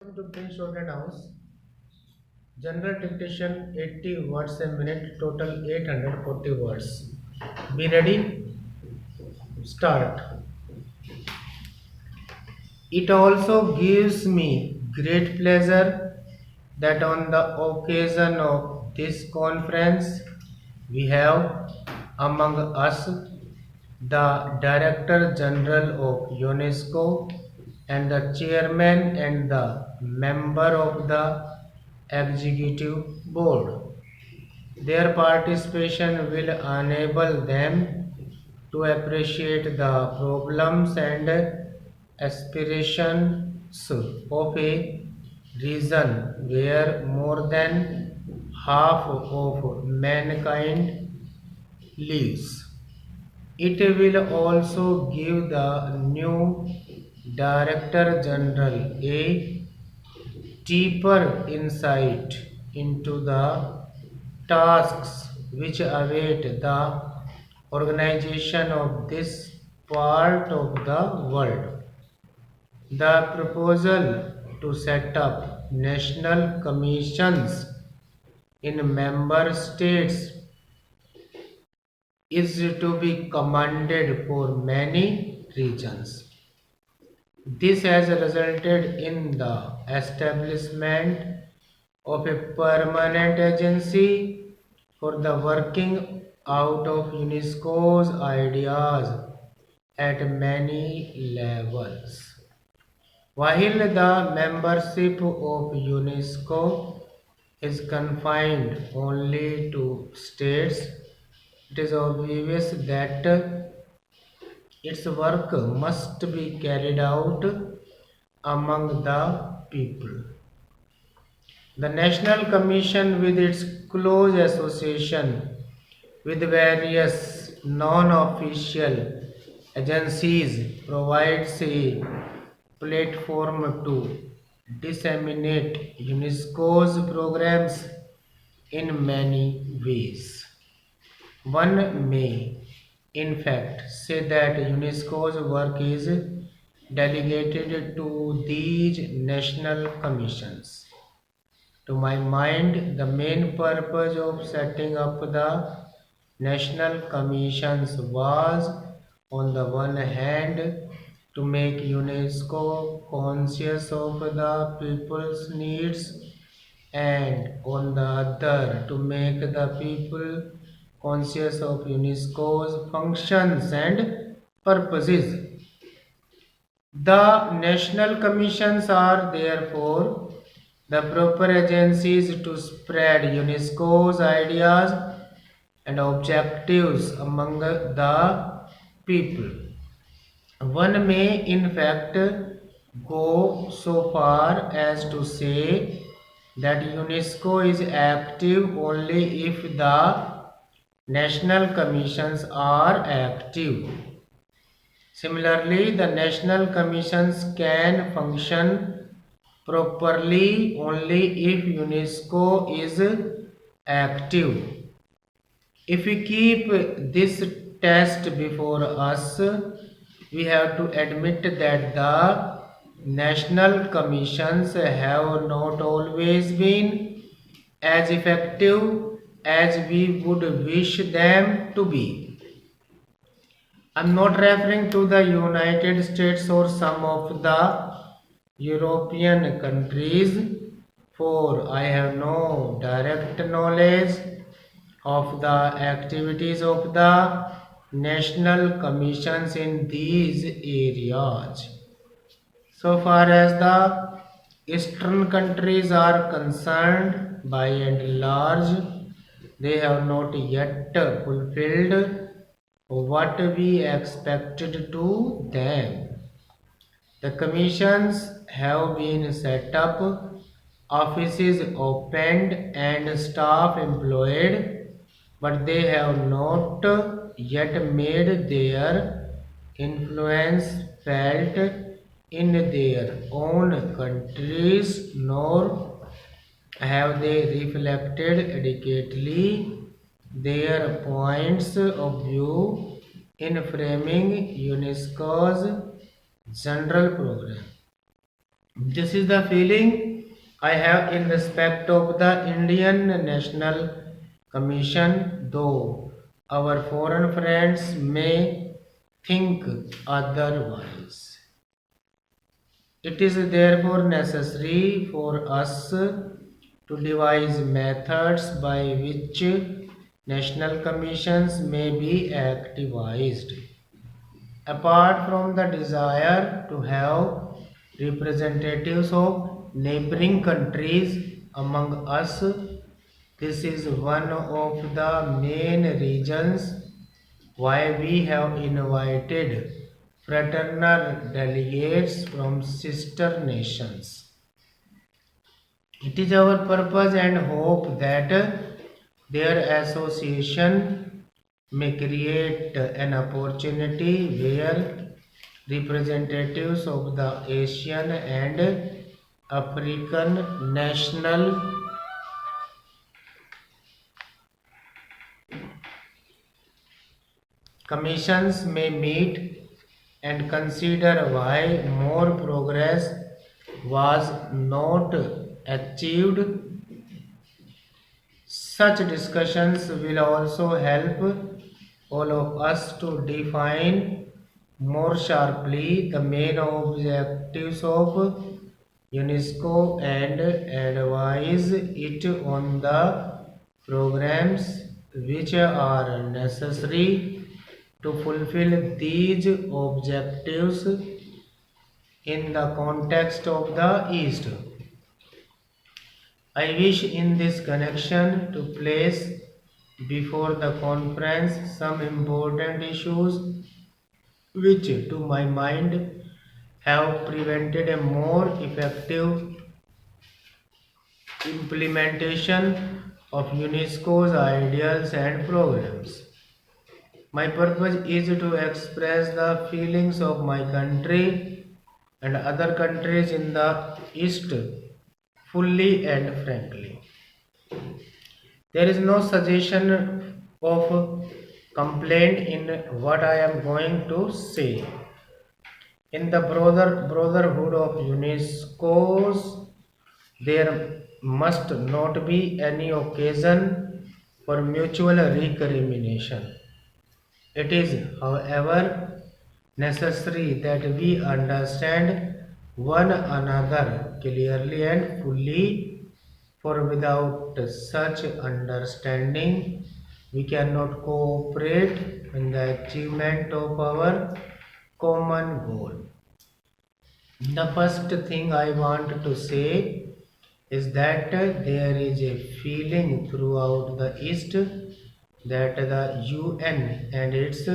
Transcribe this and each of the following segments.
Welcome to Prince Organ House. General dictation 80 words a minute, total 840 words. Be ready? Start. It also gives me great pleasure that on the occasion of this conference, we have among us the Director General of UNESCO and the Chairman and the member of the Executive Board. Their participation will enable them to appreciate the problems and aspirations of a region where more than half of mankind lives. It will also give the new Director General a deeper insight into the tasks which await the organization of this part of the world. The proposal to set up national commissions in member states is to be commended for many reasons. This has resulted in the establishment of a permanent agency for the working out of UNESCO's ideas at many levels. While the membership of UNESCO is confined only to states, it is obvious that its work must be carried out among the people. The National Commission, with its close association with various non-official agencies, provides a platform to disseminate UNESCO's programs in many ways. One may, in fact, say that UNESCO's work is delegated to these national commissions. To my mind, the main purpose of setting up the national commissions was, on the one hand, to make UNESCO conscious of the people's needs, and on the other, to make the people conscious of UNESCO's functions and purposes. The national commissions are therefore the proper agencies to spread UNESCO's ideas and objectives among the people. One may, in fact, go so far as to say that UNESCO is active only if the national commissions are active. Similarly, the national commissions can function properly only if UNESCO is active. If we keep this test before us, we have to admit that the national commissions have not always been as effective as we would wish them to be. I'm not referring to the United States or some of the European countries, for I have no direct knowledge of the activities of the national commissions in these areas. So far as the Eastern countries are concerned, by and large, they have not yet fulfilled what we expected to them. The commissions have been set up, offices opened, and staff employed, but they have not yet made their influence felt in their own countries, nor have they reflected adequately their points of view in framing UNESCO's general program. This is the feeling I have in respect of the Indian National Commission, though our foreign friends may think otherwise. It is therefore necessary for us to devise methods by which national commissions may be activized. Apart from the desire to have representatives of neighboring countries among us, this is one of the main reasons why we have invited fraternal delegates from sister nations. It is our purpose and hope that their association may create an opportunity where representatives of the Asian and African national commissions may meet and consider why more progress was not achieved. Such discussions will also help all of us to define more sharply the main objectives of UNESCO and advise it on the programs which are necessary to fulfill these objectives in the context of the East. I wish in this connection to place before the conference some important issues which, to my mind, have prevented a more effective implementation of UNESCO's ideals and programs. My purpose is to express the feelings of my country and other countries in the East fully and frankly. There is no suggestion of complaint in what I am going to say. In the brotherhood of UNESCO's, there must not be any occasion for mutual recrimination. It is, however, necessary that we understand one another clearly and fully, for without such understanding, we cannot cooperate in the achievement of our common goal. The first thing I want to say is that there is a feeling throughout the East that the UN and its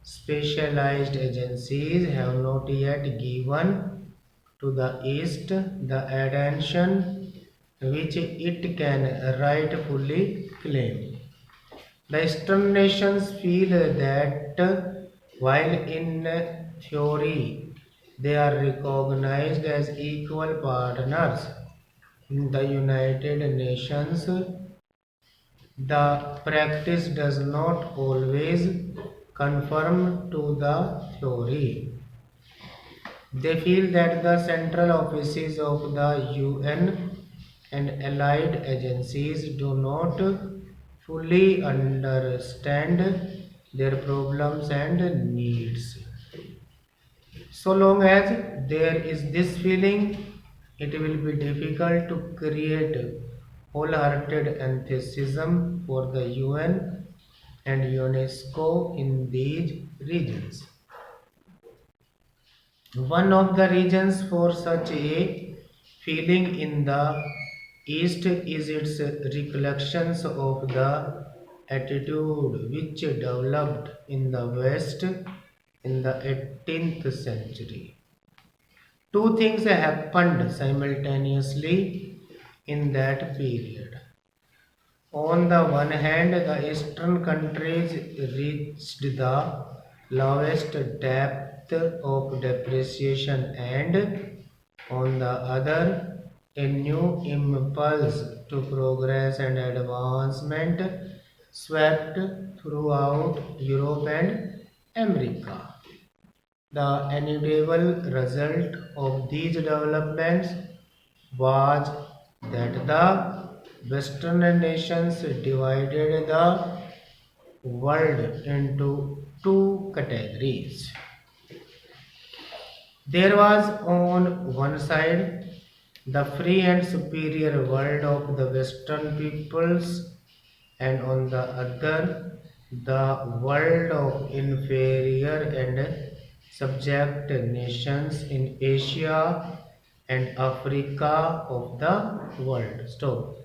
specialized agencies have not yet given to the East the attention which it can rightfully claim. The Eastern nations feel that while in theory they are recognized as equal partners in the United Nations, the practice does not always conform to the theory. They feel that the central offices of the UN and allied agencies do not fully understand their problems and needs. So long as there is this feeling, it will be difficult to create wholehearted enthusiasm for the UN and UNESCO in these regions. One of the reasons for such a feeling in the East is its recollections of the attitude which developed in the West in the 18th century. Two things happened simultaneously in that period. On the one hand, the eastern countries reached the lowest depth of depreciation, and on the other, a new impulse to progress and advancement swept throughout Europe and America. The inevitable result of these developments was that the Western nations divided the world into two categories. There was on one side the free and superior world of the Western peoples, and on the other the world of inferior and subject nations in Asia and Africa of the world. Stop.